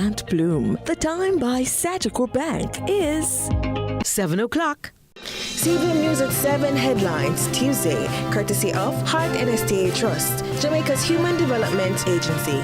can't bloom. The time by Sagicor Bank is 7 o'clock. CVM News at 7 headlines Tuesday, courtesy of Heart NSTA Trust, Jamaica's Human Development Agency.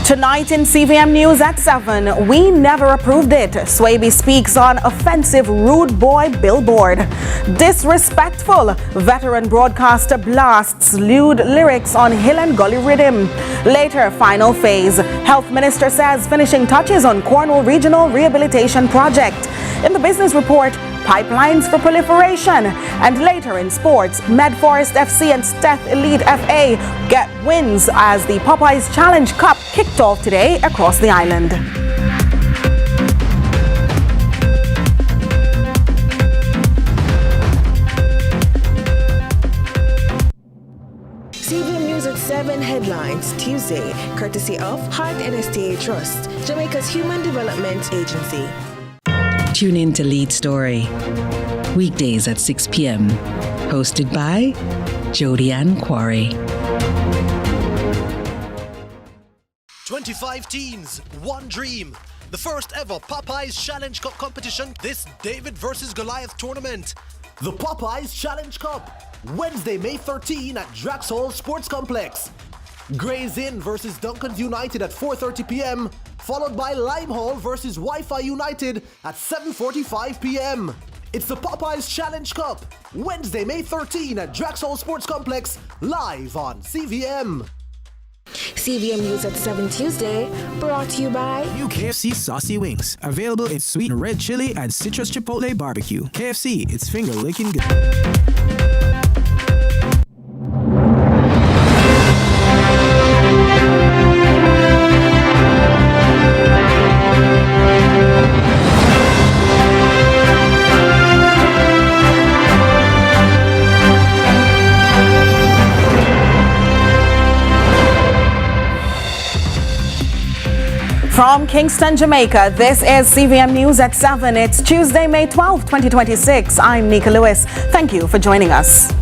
Tonight in CVM News at 7, we never approved it. Swaby speaks on offensive rude boy billboard. Disrespectful. Veteran broadcaster blasts lewd lyrics on Hill and Gully rhythm. Later, final phase. Health Minister says finishing touches on Cornwall Regional Rehabilitation Project. In the business report, pipelines for proliferation. And later in sports, Medforest FC and Steph Elite FA get wins as the Popeyes Challenge Cup kicked off today across the island. CVM News at 7 headlines Tuesday, courtesy of Heart NSTA Trust, Jamaica's Human Development Agency. Tune in to Lead Story, weekdays at 6 p.m. Hosted by Jody Ann Quarry. 25 teams, one dream. The first ever Popeyes Challenge Cup competition, this David versus Goliath tournament. The Popeyes Challenge Cup, Wednesday, May 13 at Draxhall Sports Complex. Gray's Inn versus Duncan's United at 4:30 p.m. followed by Limehall versus Wi-Fi United at 7:45 p.m. It's the Popeyes Challenge Cup, Wednesday, May 13 at Draxhall Sports Complex, live on CVM. CVM News at 7 Tuesday, brought to you by New KFC Saucy Wings, available in sweet and red chili and citrus chipotle barbecue. KFC, it's finger-licking good. From Kingston, Jamaica, this is CVM News at 7. It's Tuesday, May 12, 2026. I'm Nika Lewis. Thank you for joining us.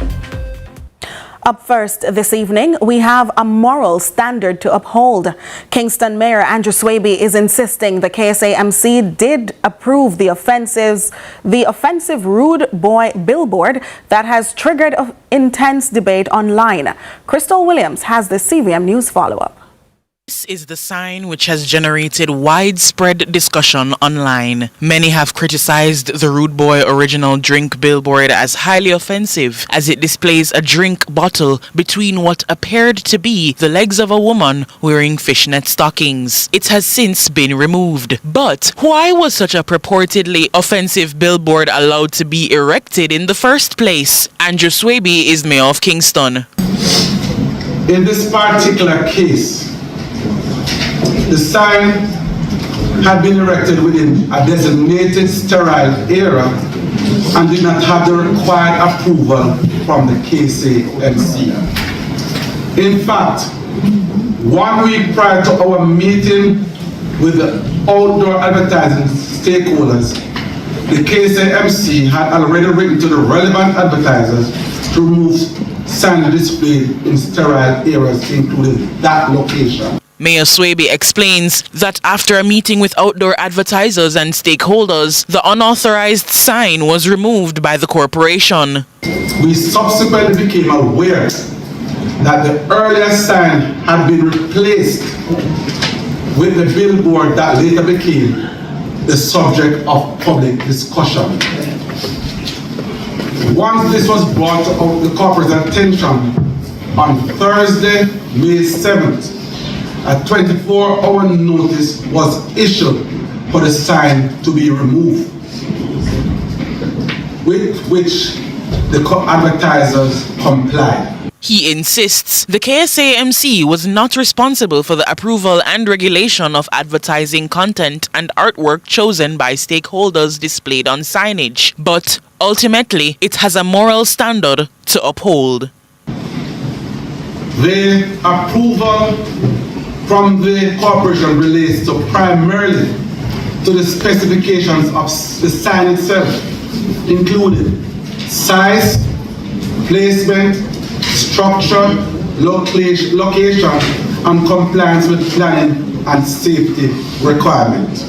Up first this evening, we have a moral standard to uphold. Kingston Mayor Andrew Swaby is insisting the KSAMC did approve the offensive rude boy billboard that has triggered intense debate online. Crystal Williams has the CVM News follow-up. This is the sign which has generated widespread discussion online. Many have criticized the Rude Boy original drink billboard as highly offensive, as it displays a drink bottle between what appeared to be the legs of a woman wearing fishnet stockings. It has since been removed. But why was such a purportedly offensive billboard allowed to be erected in the first place? Andrew Swaby is Mayor of Kingston. In this particular case, the sign had been erected within a designated sterile area and did not have the required approval from the KSAMC. In fact, 1 week prior to our meeting with the outdoor advertising stakeholders, the KSAMC had already written to the relevant advertisers to remove sign displayed in sterile areas, including that location. Mayor Swaby explains that after a meeting with outdoor advertisers and stakeholders, the unauthorized sign was removed by the corporation. We subsequently became aware that the earlier sign had been replaced with the billboard that later became the subject of public discussion. Once this was brought to the corporate's attention on Thursday, May 7th, a 24-hour notice was issued for the sign to be removed, with which the advertisers complied. He insists the KSAMC was not responsible for the approval and regulation of advertising content and artwork chosen by stakeholders displayed on signage, but ultimately it has a moral standard to uphold. The approval from the corporation relates to primarily to the specifications of the sign itself, including size, placement, structure, location, and compliance with planning and safety requirements.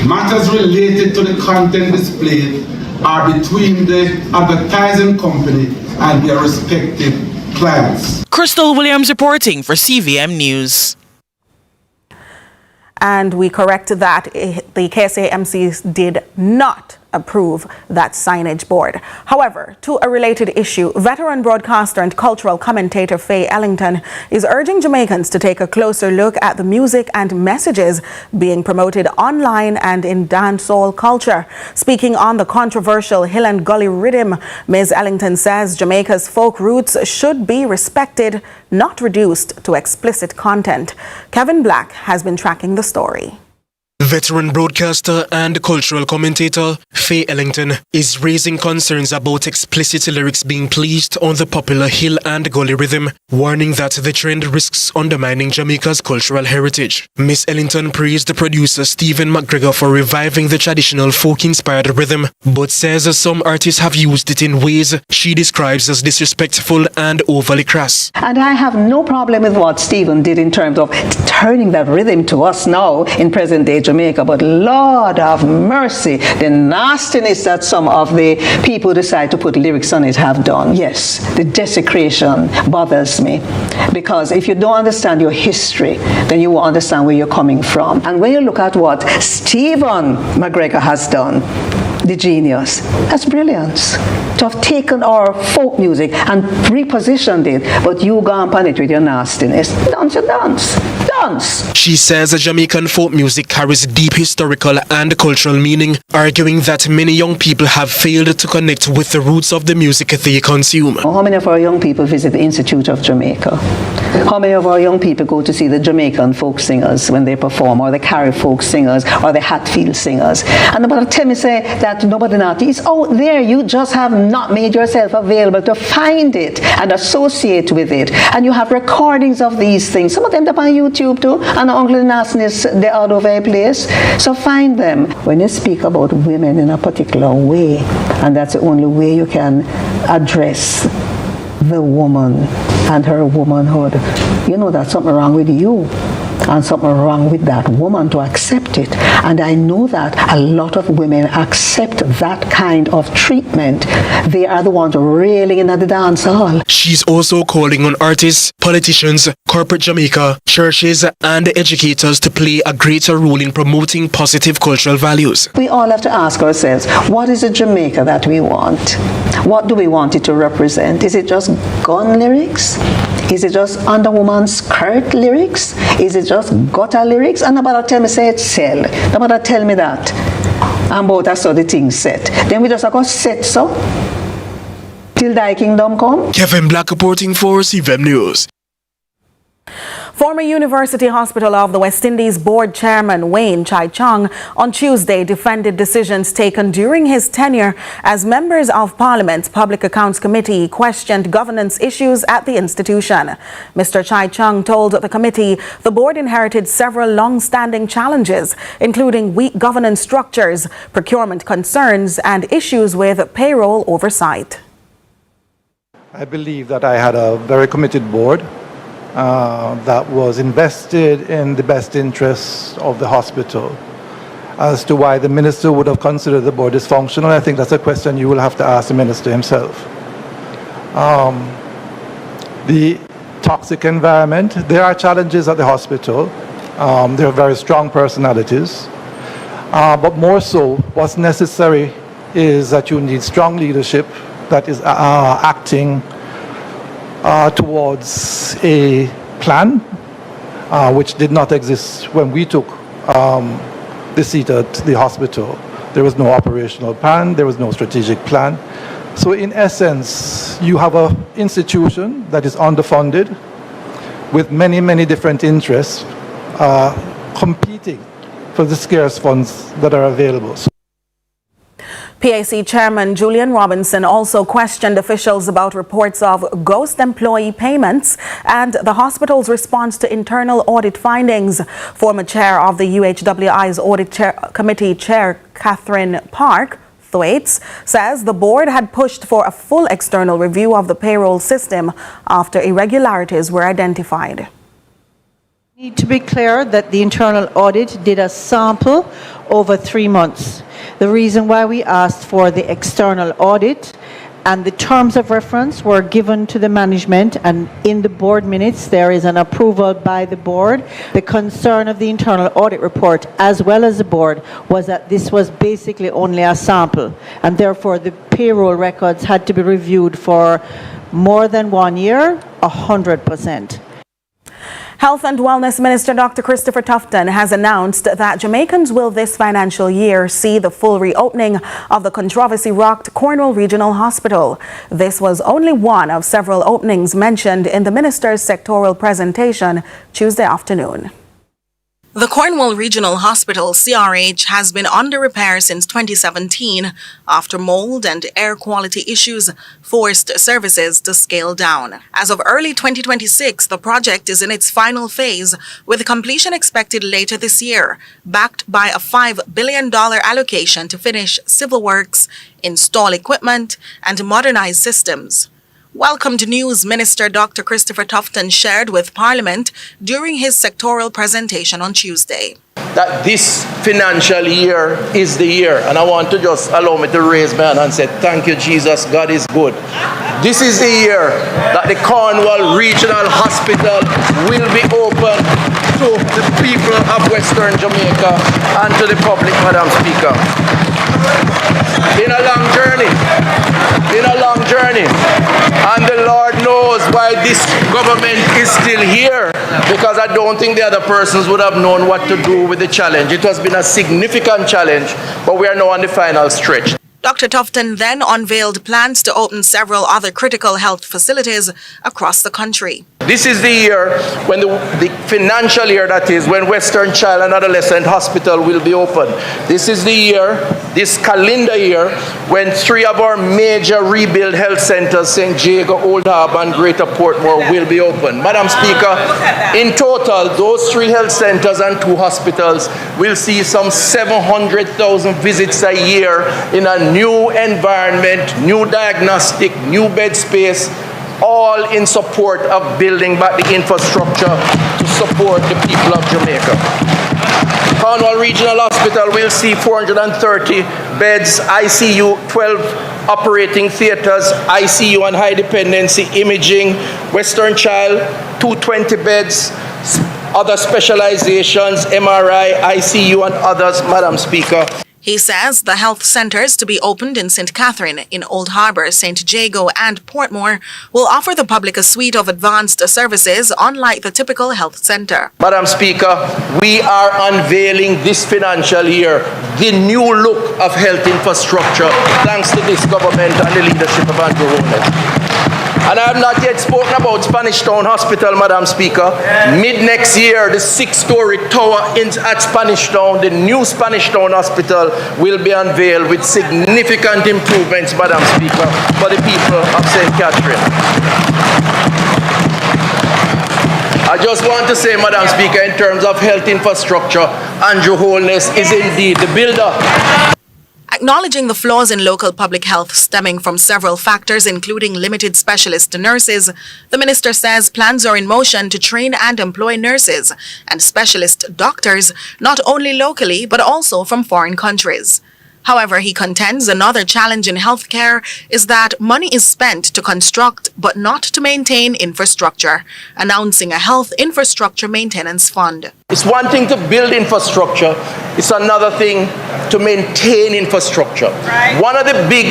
Matters related to the content displayed are between the advertising company and their respective clients. Crystal Williams reporting for CVM News. And we corrected that the KSAMC did not approve that signage board. However, to a related issue, veteran broadcaster and cultural commentator Faye Ellington is urging Jamaicans to take a closer look at the music and messages being promoted online and in dancehall culture. Speaking on the controversial Hill and Gully rhythm, Ms. Ellington says Jamaica's folk roots should be respected, not reduced to explicit content. Kevin Black has been tracking the story. Veteran broadcaster and cultural commentator Faye Ellington is raising concerns about explicit lyrics being placed on the popular Hill and Gully rhythm, warning that the trend risks undermining Jamaica's cultural heritage. Miss Ellington praised the producer Stephen McGregor for reviving the traditional folk-inspired rhythm, but says some artists have used it in ways she describes as disrespectful and overly crass. And I have no problem with what Stephen did in terms of turning that rhythm to us now in present-day Jamaica, but Lord of mercy, the nastiness that some of the people who decide to put lyrics on it have done. Yes, the desecration bothers me, because if you don't understand your history, then you will understand where you're coming from. And when you look at what Stephen McGregor has done, the genius, that's brilliance. To have taken our folk music and repositioned it, but you go on it with your nastiness. Dance. She says Jamaican folk music carries deep historical and cultural meaning, arguing that many young people have failed to connect with the roots of the music they consume. How many of our young people visit the Institute of Jamaica? How many of our young people go to see the Jamaican folk singers when they perform, or the Carib folk singers, or the Hatfield singers? And nobody tell me say that nobody not. It's out there. You just have not made yourself available to find it and associate with it. And you have recordings of these things. Some of them are on YouTube too, and Uncle Nasness, they're all over a place. So find them. When you speak about women in a particular way, and that's the only way you can address the woman and her womanhood, you know that's something wrong with you and something wrong with that woman to accept it. And I know that a lot of women accept that kind of treatment. They are the ones railing in at the dance hall. She's also calling on artists, politicians, corporate Jamaica, churches, and educators to play a greater role in promoting positive cultural values. We all have to ask ourselves, what is a Jamaica that we want? What do we want it to represent? Is it just gun lyrics? Is it just underwoman skirt lyrics? Is it just gutter lyrics? And nobody tell me say it sell. Nobody tell me that. And about that's how the thing set. Then we just go set so till thy kingdom come. Kevin Black reporting for CVM News. Former University Hospital of the West Indies Board Chairman Wayne Chai Chong on Tuesday defended decisions taken during his tenure as members of Parliament's Public Accounts Committee questioned governance issues at the institution. Mr. Chai Chong told the committee the board inherited several long-standing challenges, including weak governance structures, procurement concerns, and issues with payroll oversight. I believe that I had a very committed board that was invested in the best interests of the hospital. As to why the minister would have considered the board dysfunctional, I think that's a question you will have to ask the minister himself. The toxic environment, there are challenges at the hospital. There are very strong personalities. But more so, what's necessary is that you need strong leadership that is acting towards a plan which did not exist when we took the seat at the hospital. There was no operational plan, there was no strategic plan. So in essence, you have an institution that is underfunded with many, many different interests competing for the scarce funds that are available. PAC Chairman Julian Robinson also questioned officials about reports of ghost employee payments and the hospital's response to internal audit findings. Former chair of the UHWI's Audit Committee Chair Catherine Park Thwaites says the board had pushed for a full external review of the payroll system after irregularities were identified. Need to be clear that the internal audit did a sample over 3 months. The reason why we asked for the external audit and the terms of reference were given to the management, and in the board minutes there is an approval by the board. The concern of the internal audit report as well as the board was that this was basically only a sample, and therefore the payroll records had to be reviewed for more than 1 year, 100%. Health and Wellness Minister Dr. Christopher Tufton has announced that Jamaicans will this financial year see the full reopening of the controversy-rocked Cornwall Regional Hospital. This was only one of several openings mentioned in the minister's sectoral presentation Tuesday afternoon. The Cornwall Regional Hospital, CRH, has been under repair since 2017 after mold and air quality issues forced services to scale down. As of early 2026, the project is in its final phase, with completion expected later this year, backed by a $5 billion allocation to finish civil works, install equipment, and modernize systems. Welcomed News Minister Dr. Christopher Tufton shared with Parliament during his sectoral presentation on Tuesday. That this financial year is the year, and I want to just allow me to raise my hand and say, thank you, Jesus, God is good. This is the year that the Cornwall Regional Hospital will be open to the people of Western Jamaica and to the public, Madam Speaker. Been a long journey. And the Lord knows why this government is still here, because I don't think the other persons would have known what to do with the challenge. It has been a significant challenge, but we are now on the final stretch. Dr. Tufton then unveiled plans to open several other critical health facilities across the country. This is the year, when the financial year that is, when Western Child and Adolescent Hospital will be open. This is the year, this calendar year, when 3 of our major rebuild health centers, St. Jago, Old Harbour and Greater Portmore, will be open. Madam Speaker, in total, those 3 health centers and 2 hospitals will see some 700,000 visits a year in a new environment, new diagnostic, new bed space, all in support of building back the infrastructure to support the people of Jamaica. Cornwall Regional Hospital will see 430 beds, ICU, 12 operating theaters, ICU and high dependency imaging, Western Child, 220 beds, other specializations, MRI, ICU and others, Madam Speaker. He says the health centers to be opened in St. Catherine, in Old Harbour, St. Jago and Portmore will offer the public a suite of advanced services unlike the typical health center. Madam Speaker, we are unveiling this financial year the new look of health infrastructure thanks to this government and the leadership of Andrew Holness. And I have not yet spoken about Spanish Town Hospital, Madam Speaker. Mid-next year, the 6-story tower at Spanish Town, the new Spanish Town Hospital, will be unveiled with significant improvements, Madam Speaker, for the people of St. Catherine. I just want to say, Madam Speaker, in terms of health infrastructure, Andrew Holness is indeed the builder. Acknowledging the flaws in local public health stemming from several factors, including limited specialist nurses, the minister says plans are in motion to train and employ nurses and specialist doctors, not only locally, but also from foreign countries. However, he contends another challenge in healthcare is that money is spent to construct but not to maintain infrastructure, announcing a health infrastructure maintenance fund. It's one thing to build infrastructure, it's another thing to maintain infrastructure. Right. One of the big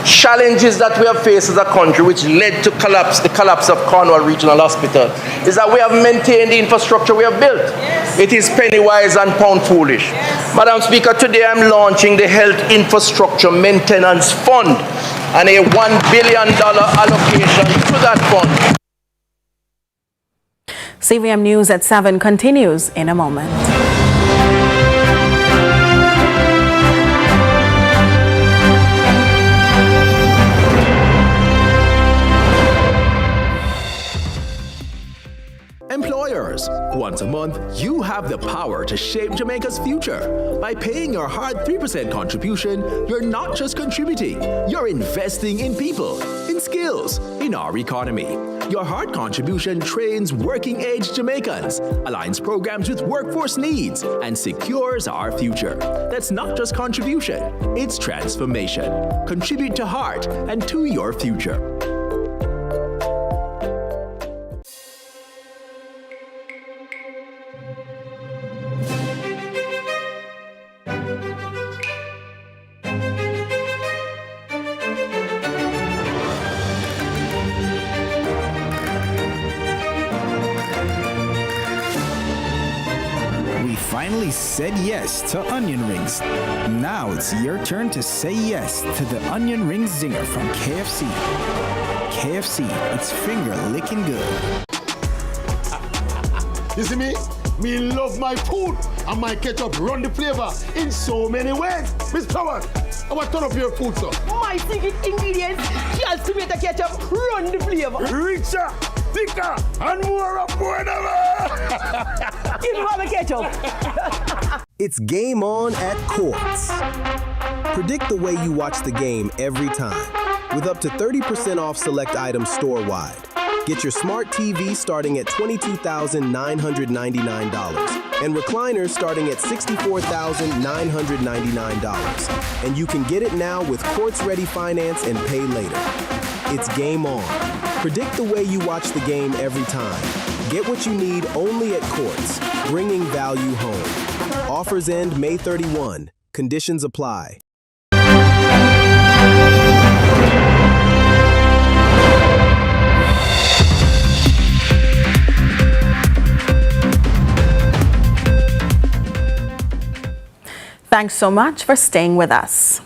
challenges that we have faced as a country, which led to the collapse of Cornwall Regional Hospital, is that we have maintained the infrastructure we have built. Yes. It is penny wise and pound foolish. Yes. Madam Speaker, today I'm launching the Health Infrastructure Maintenance Fund and a $1 billion allocation to that fund. CVM News at 7 continues in a moment. Employers, once a month, you have the power to shape Jamaica's future. By paying your hard 3% contribution, you're not just contributing, you're investing in people, in skills, in our economy. Your hard contribution trains working-age Jamaicans, aligns programs with workforce needs, and secures our future. That's not just contribution, it's transformation. Contribute to heart and to your future. Finally said yes to onion rings. Now it's your turn to say yes to the onion ring zinger from KFC. KFC, it's finger licking good. You see me? Me love my food and my ketchup run the flavor in so many ways. Miss Power, I want to turn up your food, sir. My secret ingredients, just tomato ketchup run the flavor. Richer, thicker, and more affordable. Give me all the ketchup. It's game on at Courts. Predict the way you watch the game every time, with up to 30% off select items store-wide. Get your smart TV starting at $22,999 and recliners starting at $64,999. And you can get it now with Courts-ready finance and pay later. It's game on. Predict the way you watch the game every time. Get what you need only at Courts, bringing value home. Offers end May 31. Conditions apply. Thanks so much for staying with us.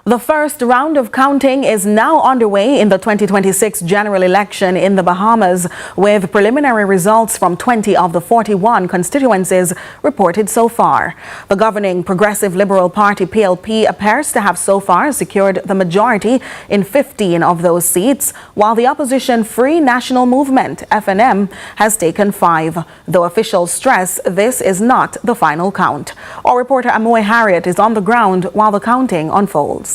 The first round of counting is now underway in the 2026 general election in the Bahamas, with preliminary results from 20 of the 41 constituencies reported so far. The governing Progressive Liberal Party PLP appears to have so far secured the majority in 15 of those seats, while the opposition Free National Movement FNM has taken 5, though officials stress this is not the final count. Our reporter Amoy Harriet is on the ground while the counting unfolds.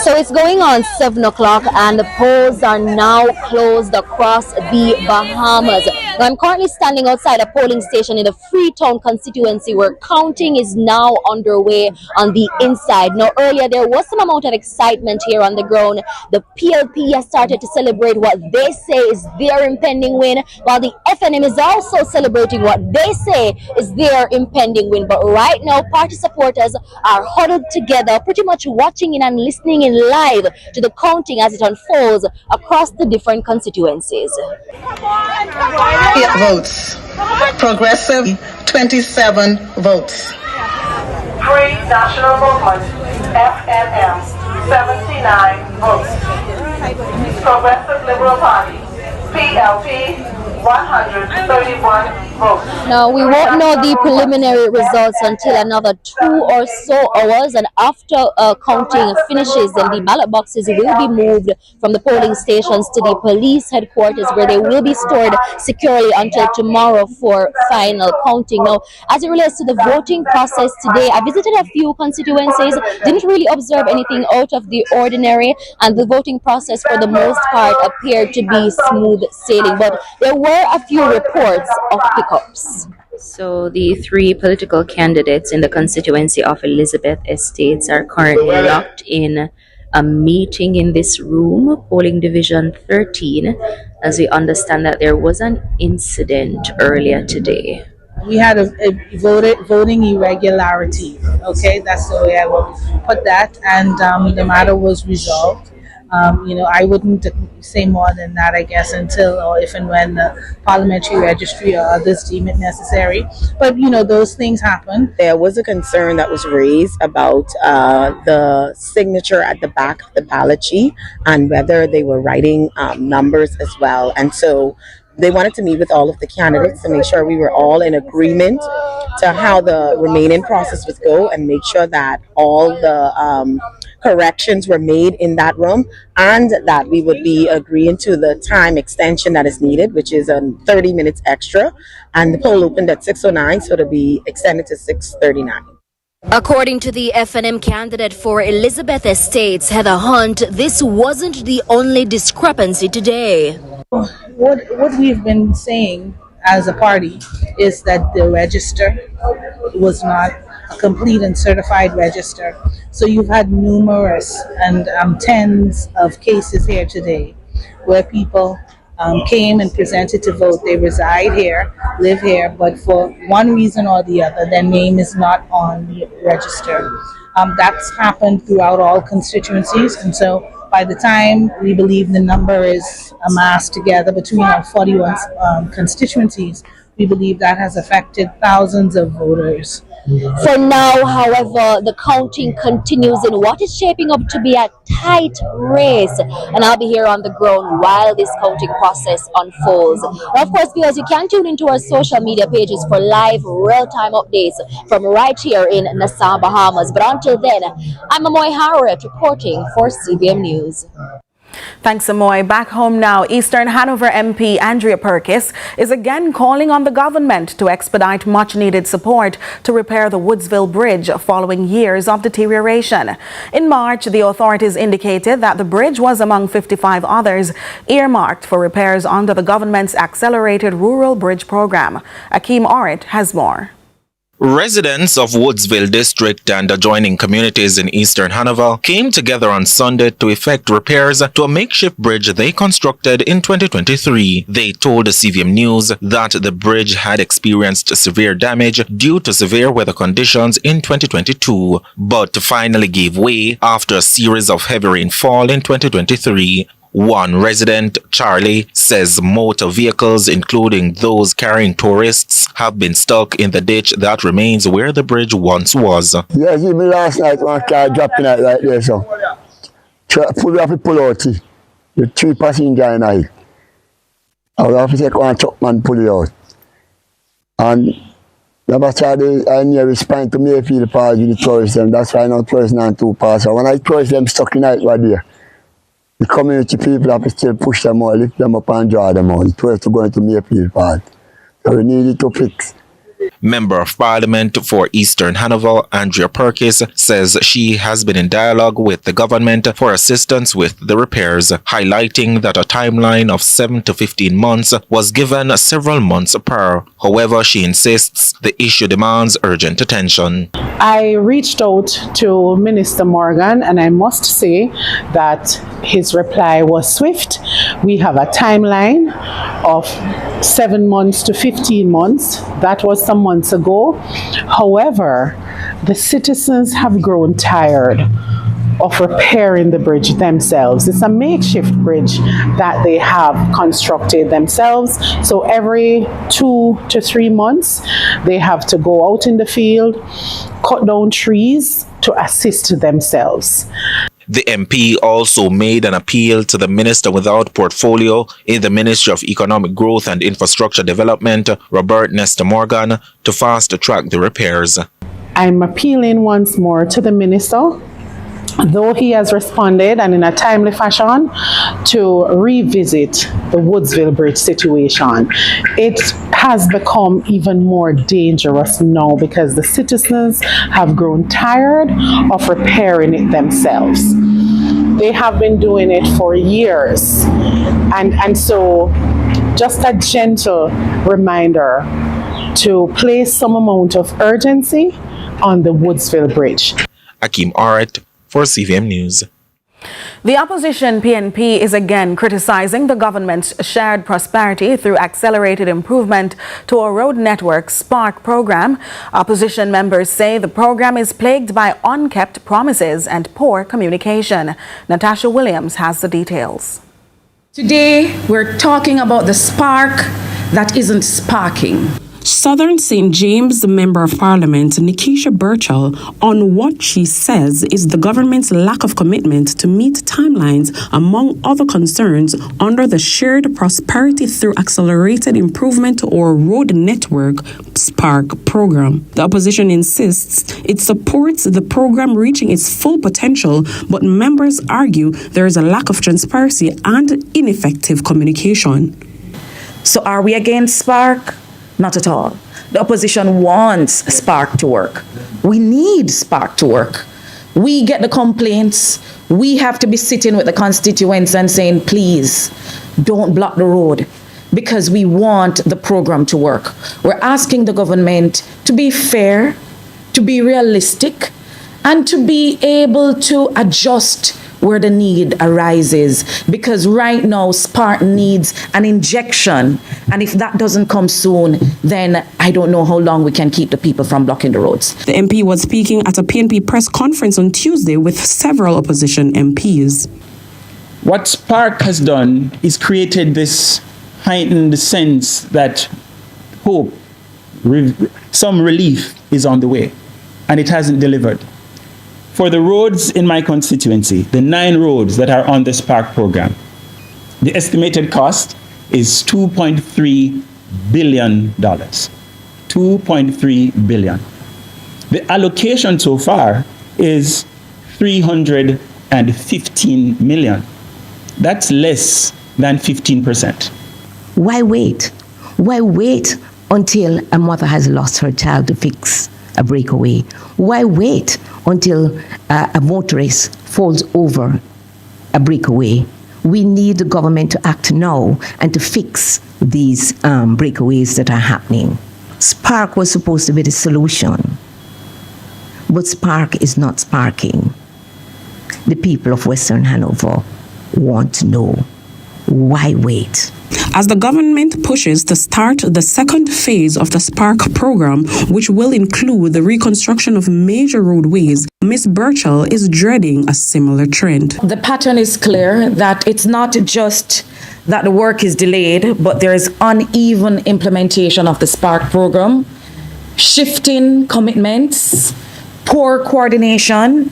So it's going on 7 o'clock and the polls are now closed across the Bahamas. Now, I'm currently standing outside a polling station in the Freetown constituency where counting is now underway on the inside. Now, earlier there was some amount of excitement here on the ground. The PLP has started to celebrate what they say is their impending win, while the FNM is also celebrating what they say is their impending win. But right now, party supporters are huddled together, pretty much watching in and listening in live to the counting as it unfolds across the different constituencies. 8 votes. Progressive, 27 votes. Free National Movement, FNM, 79 votes. Progressive Liberal Party, PLP, 131 votes. Now, we won't know the preliminary results until another 2 or so hours, and after counting finishes, then the ballot boxes will be moved from the polling stations to the police headquarters, where they will be stored securely until tomorrow for final counting. Now, as it relates to the voting process today, I visited a few constituencies, didn't really observe anything out of the ordinary, and the voting process for the most part appeared to be smooth sailing, but there were a few reports of hiccups. So the 3 political candidates in the constituency of Elizabeth Estates are currently locked in a meeting in this room, polling division 13, as we understand that there was an incident earlier today. We had a voting irregularity. Okay, that's the way I would put that, and the matter was resolved. I wouldn't say more than that, I guess, until or if and when the parliamentary registry or others deem it necessary. But, those things happen. There was a concern that was raised about the signature at the back of the ballot sheet and whether they were writing numbers as well. And so they wanted to meet with all of the candidates to make sure we were all in agreement to how the remaining process would go and make sure that all the corrections were made in that room and that we would be agreeing to the time extension that is needed, which is 30 minutes extra. And the poll opened at 6:09, so it'll be extended to 6:39. According to the FNM candidate for Elizabeth Estates, Heather Hunt, this wasn't the only discrepancy today. What we've been saying as a party is that the register was not a complete and certified register. So you've had numerous and tens of cases here today where people came and presented to vote. They reside here, live here, but for one reason or the other, their name is not on the register. That's happened throughout all constituencies, and so by the time we believe the number is amassed together between our 41 constituencies, we believe that has affected thousands of voters. For now, however, the counting continues in what is shaping up to be a tight race, and I'll be here on the ground while this counting process unfolds. Now, of course, viewers, you can tune into our social media pages for live, real-time updates from right here in Nassau, Bahamas. But until then, I'm Amoy Harriet reporting for CVM News. Thanks, Amoy. Back home now, Eastern Hanover MP Andrea Perkis is again calling on the government to expedite much-needed support to repair the Woodsville Bridge following years of deterioration. In March, the authorities indicated that the bridge was among 55 others earmarked for repairs under the government's Accelerated Rural Bridge Program. Akeem Orit has more. Residents of Woodsville District and adjoining communities in Eastern Hanover came together on Sunday to effect repairs to a makeshift bridge they constructed in 2023. They told the CVM News that the bridge had experienced severe damage due to severe weather conditions in 2022, but finally gave way after a series of heavy rainfall in 2023. One resident, Charlie, says motor vehicles, including those carrying tourists, have been stuck in the ditch that remains where the bridge once was. Yes, even last night one car dropping out right there, so pull out the 3 passengers in it. I will have to take one truck man pull it out. And I near respond to Mayfield Park with the tourists, and that's why no tourists not too pass. So when I tourists them stuck in it right there, the community people have to still push them out, lift them up and draw them out. The tourists are going to Mayfield Park. So we need it to fix. Member of Parliament for Eastern Hanover, Andrea Perkis, says she has been in dialogue with the government for assistance with the repairs, highlighting that a timeline of 7 to 15 months was given several months prior. However, she insists the issue demands urgent attention. I reached out to Minister Morgan, and I must say that his reply was swift. We have a timeline of 7 months to 15 months. That was some months ago. However, the citizens have grown tired of repairing the bridge themselves. It's a makeshift bridge that they have constructed themselves. So every 2 to 3 months, they have to go out in the field, cut down trees to assist themselves. The MP also made an appeal to the Minister without portfolio in the Ministry of Economic Growth and Infrastructure Development, Robert Nestor Morgan, to fast-track the repairs. I'm appealing once more to the Minister, though he has responded and in a timely fashion, to revisit the Woodsville Bridge situation. It has become even more dangerous now because the citizens have grown tired of repairing it themselves. They have been doing it for years. And so just a gentle reminder to place some amount of urgency on the Woodsville Bridge. Akeem Orit for CVM News. The opposition PNP is again criticizing the government's shared prosperity through accelerated improvement to a road network Spark program. Opposition members say the program is plagued by unkept promises and poor communication. Natasha Williams has the details. Today, we're talking about the spark that isn't sparking. Southern St. James Member of Parliament Nikisha Burchell on what she says is the government's lack of commitment to meet timelines, among other concerns, under the Shared Prosperity Through Accelerated Improvement or Road Network Spark program. The opposition insists it supports the program reaching its full potential, but members argue there is a lack of transparency and ineffective communication. So are we against Spark? Not at all. The opposition wants Spark to work. We need Spark to work. We get the complaints. We have to be sitting with the constituents and saying, please, don't block the road, because we want the program to work. We're asking the government to be fair, to be realistic, and to be able to adjust where the need arises, because right now Spark needs an injection, and if that doesn't come soon, then I don't know how long we can keep the people from blocking the roads. The MP was speaking at a PNP press conference on Tuesday with several opposition MPs. What Spark has done is created this heightened sense that hope, some relief is on the way, and it hasn't delivered. For the roads in my constituency, the 9 roads that are on the Spark program, the estimated cost is $2.3 billion. $2.3 billion. The allocation so far is $315 million. That's less than 15%. Why wait? Why wait until a mother has lost her child to fix a breakaway? Why wait until a motorist falls over a breakaway? We need the government to act now and to fix these breakaways that are happening. Spark was supposed to be the solution, but Spark is not sparking. The people of Western Hanover want to know, why wait? As the government pushes to start the second phase of the Spark program, which will include the reconstruction of major roadways, Ms. Burchell is dreading a similar trend. The pattern is clear that it's not just that the work is delayed, but there is uneven implementation of the Spark program, shifting commitments, poor coordination,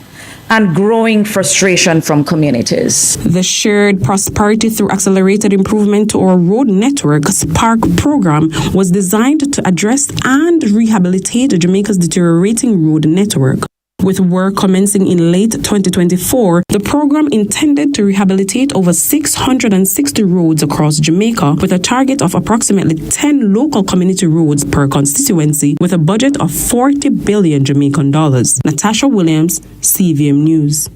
and growing frustration from communities. The Shared Prosperity Through Accelerated Improvement or Road Network Spark program was designed to address and rehabilitate Jamaica's deteriorating road network. With work commencing in late 2024, the program intended to rehabilitate over 660 roads across Jamaica with a target of approximately 10 local community roads per constituency with a budget of 40 billion Jamaican dollars. Natasha Williams, CVM News.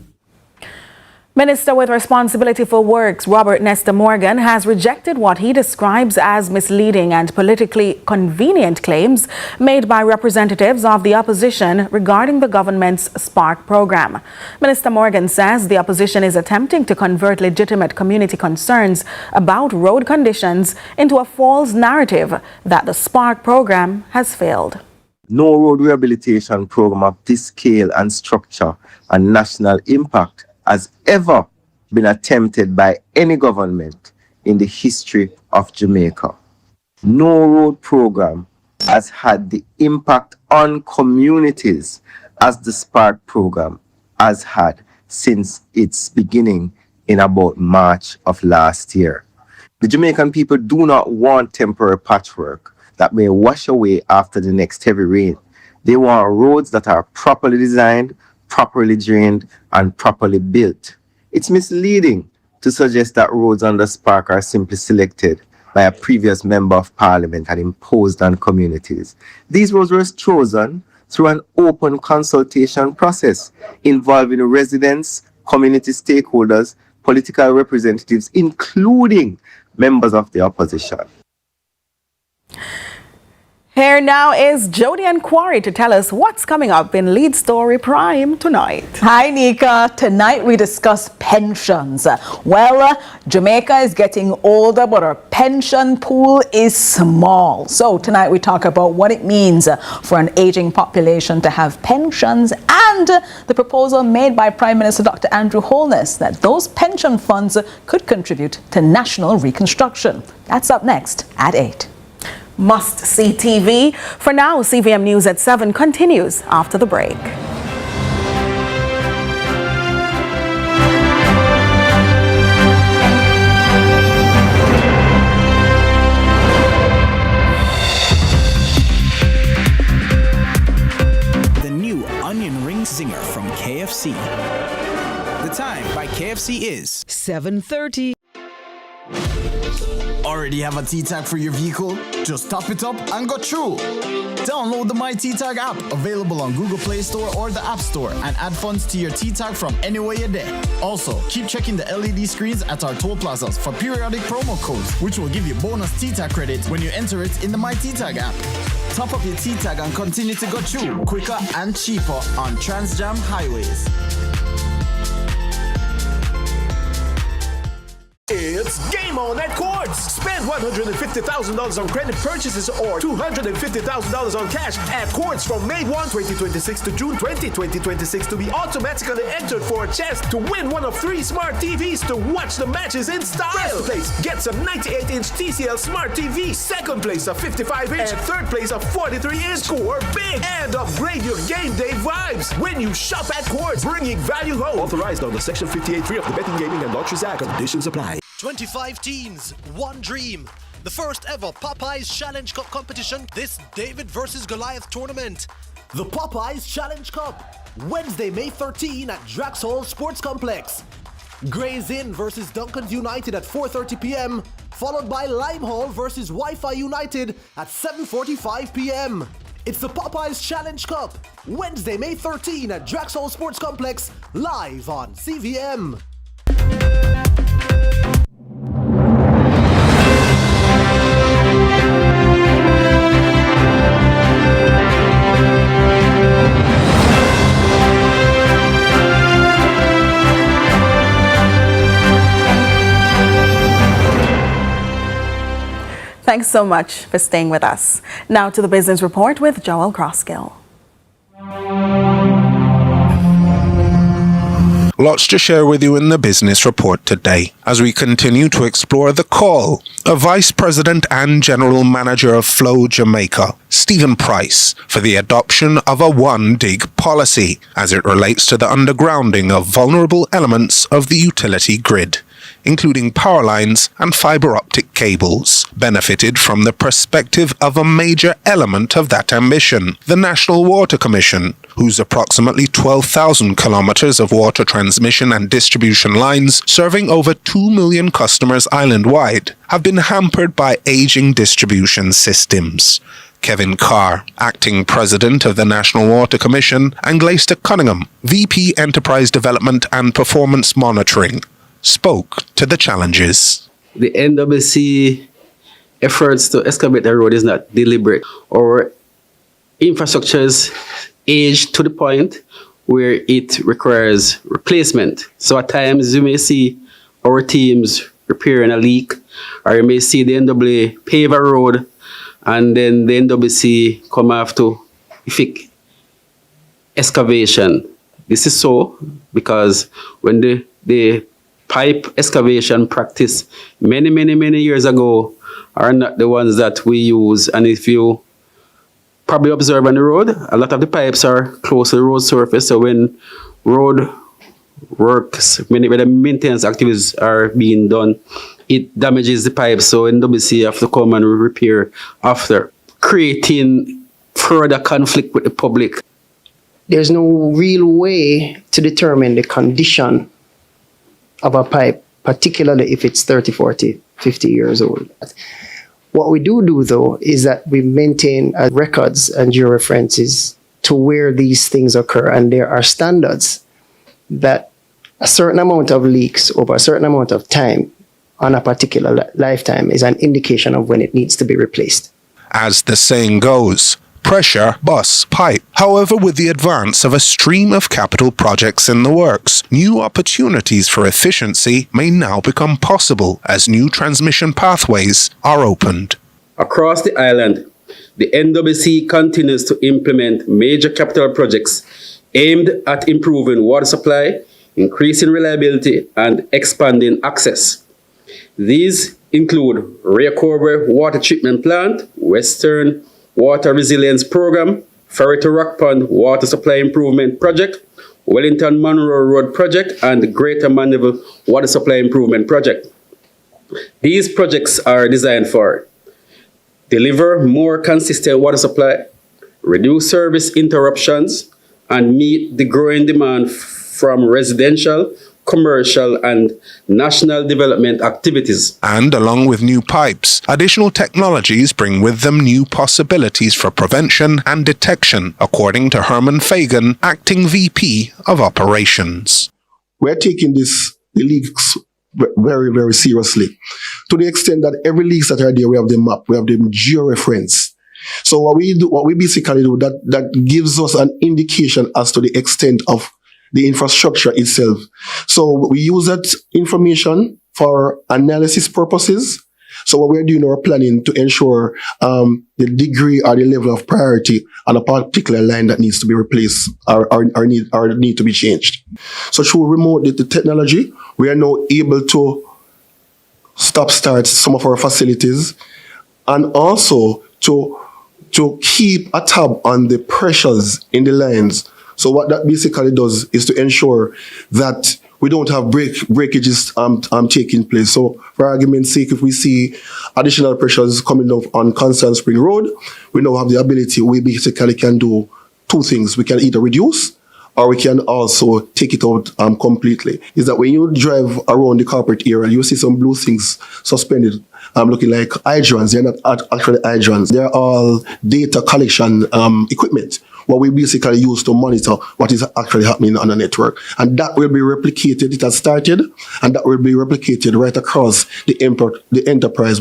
Minister with responsibility for works, Robert Nesta Morgan, has rejected what he describes as misleading and politically convenient claims made by representatives of the opposition regarding the government's Spark program. Minister Morgan says the opposition is attempting to convert legitimate community concerns about road conditions into a false narrative that the Spark program has failed. No road rehabilitation program of this scale and structure and national impact has ever been attempted by any government in the history of Jamaica. No road program has had the impact on communities as the Spark program has had since its beginning in about March of last year. The Jamaican people do not want temporary patchwork that may wash away after the next heavy rain. They want roads that are properly designed, properly drained, and properly built. It's misleading to suggest that roads under Spark are simply selected by a previous member of parliament and imposed on communities. These roads were chosen through an open consultation process involving residents, community stakeholders, political representatives, including members of the opposition. Here now is Jody and Quarry to tell us what's coming up in Lead Story Prime tonight. Hi, Nika. Tonight we discuss pensions. Jamaica is getting older, but our pension pool is small. So tonight we talk about what it means for an aging population to have pensions and the proposal made by Prime Minister Dr. Andrew Holness that those pension funds could contribute to national reconstruction. That's up next at 8. Must-see TV. For now, CVM News at 7 continues after the break. The new onion ring zinger from KFC. The time by KFC is 7:30. Already have a T-Tag for your vehicle? Just top it up and go through. Download the My T-Tag app, available on Google Play Store or the App Store, and add funds to your T-Tag from anywhere you're there. Also, keep checking the LED screens at our toll plazas for periodic promo codes, which will give you bonus T-Tag credit when you enter it in the My T-Tag app. Top up your T-Tag and continue to go through quicker and cheaper on Transjam highways. It's game on at Quartz. Spend $150,000 on credit purchases or $250,000 on cash at Quartz from May 1, 2026 to June 20, 2026 to be automatically entered for a chance to win one of 3 smart TVs to watch the matches in style. First place gets a 98-inch TCL Smart TV. Second place a 55-inch. And third place a 43-inch. Score big and upgrade your game day vibes when you shop at Quartz, bringing value home. Authorized under Section 58.3 of the Betting, Gaming and Lotteries Act. Conditions apply. 25 teams, one dream. The first ever Popeyes Challenge Cup competition, this David versus Goliath tournament. The Popeyes Challenge Cup, Wednesday, May 13 at Draxhall Sports Complex. Gray's Inn versus Duncan's United at 4:30 p.m., followed by Limehall versus Wi-Fi United at 7:45 p.m. It's the Popeyes Challenge Cup, Wednesday, May 13 at Draxhall Sports Complex, live on CVM. Thanks so much for staying with us. Now to the business report with Joel Crosskill. Lots to share with you in the business report today as we continue to explore the call of Vice President and General Manager of Flow Jamaica, Stephen Price, for the adoption of a one-dig policy as it relates to the undergrounding of vulnerable elements of the utility grid, including power lines and fiber optic cables, benefited from the perspective of a major element of that ambition, the National Water Commission, whose approximately 12,000 kilometers of water transmission and distribution lines serving over 2 million customers island-wide have been hampered by aging distribution systems. Kevin Carr, Acting President of the National Water Commission, and Glaister Cunningham, VP Enterprise Development and Performance Monitoring, spoke to the challenges. The NWC efforts to excavate the road is not deliberate. Our infrastructure is aged to the point where it requires replacement. So at times you may see our teams repairing a leak, or you may see the NWA pave a road and then the NWC come after fix excavation. This is so because when the pipe excavation practice many years ago are not the ones that we use. And if you probably observe on the road, a lot of the pipes are close to the road surface. So when road works, when the maintenance activities are being done, it damages the pipes. So NWC have to come and repair after, creating further conflict with the public. There's no real way to determine the condition of a pipe, particularly if it's 30, 40, 50 years old. What we do though is that we maintain records and georeferences to where these things occur, and there are standards that a certain amount of leaks over a certain amount of time on a particular lifetime is an indication of when it needs to be replaced. As the saying goes, pressure busts pipe. However, with the advance of a stream of capital projects in the works, new opportunities for efficiency may now become possible as new transmission pathways are opened. Across the island, the NWC continues to implement major capital projects aimed at improving water supply, increasing reliability, and expanding access. These include Reacobre Water Treatment Plant, Western Water Resilience Program, Ferry to Rock Pond Water Supply Improvement Project, Wellington Monroe Road Project, and Greater Mandeville Water Supply Improvement Project. These projects are designed for deliver more consistent water supply, reduce service interruptions, and meet the growing demand from residential, commercial, and national development activities. And along with new pipes, additional technologies bring with them new possibilities for prevention and detection, according to Herman Fagan, Acting VP of Operations. We're taking the leaks very, very seriously, to the extent that every leaks that are there, we have the map, we have the georeference. So what we basically do, that gives us an indication as to the extent of the infrastructure itself. So we use that information for analysis purposes. So what we're doing, we're planning to ensure the degree or the level of priority on a particular line that needs to be replaced or need to be changed. So through remote the technology, we are now able to start some of our facilities, and also to keep a tab on the pressures in the lines. So what that basically does is to ensure that we don't have breakages taking place. So for argument's sake, if we see additional pressures coming up on Constant Spring Road, we now have the ability, we basically can do two things. We can either reduce, or we can also take it out completely. Is that when you drive around the corporate area, you see some blue things suspended, looking like hydrants. They're not actually hydrants. They're all data collection equipment, what we basically use to monitor what is actually happening on the network. And that will be replicated. It has started, and that will be replicated right across the enterprise.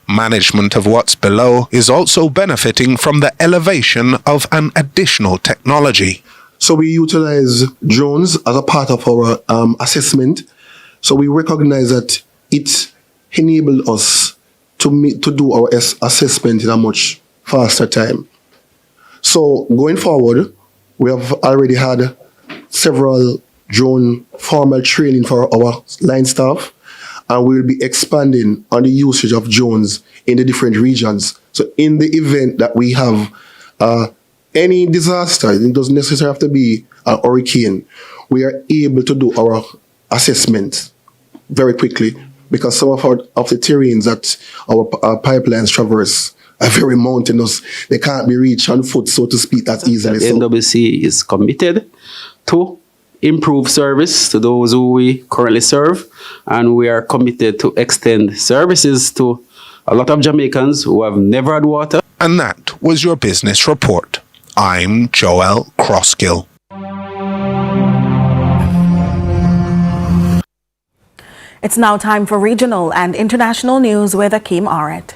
Management of what's below is also benefiting from the elevation of an additional technology. So we utilize drones as a part of our assessment. So we recognize that it enabled us to do our assessment in a much faster time. So going forward, we have already had several drone formal training for our line staff, and we will be expanding on the usage of drones in the different regions. So in the event that we have any disaster, it doesn't necessarily have to be a hurricane, we are able to do our assessment very quickly, because some of the terrains that our pipelines traverse are very mountainous. They can't be reached on foot, so to speak, that easily. The NWC is committed to improve service to those who we currently serve, and we are committed to extend services to a lot of Jamaicans who have never had water. And that was your business report. I'm Joel Crosskill. It's now time for regional and international news with Akeem Aret.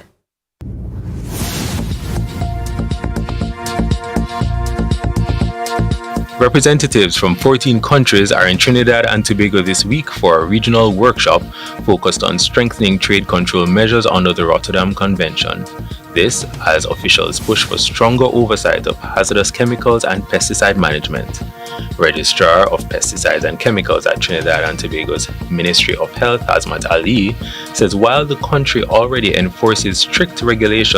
Representatives from 14 countries are in Trinidad and Tobago this week for a regional workshop focused on strengthening trade control measures under the Rotterdam Convention. This as officials push for stronger oversight of hazardous chemicals and pesticide management. Registrar of Pesticides and Chemicals at Trinidad and Tobago's Ministry of Health, Azmat Ali, says while the country already enforces strict regulations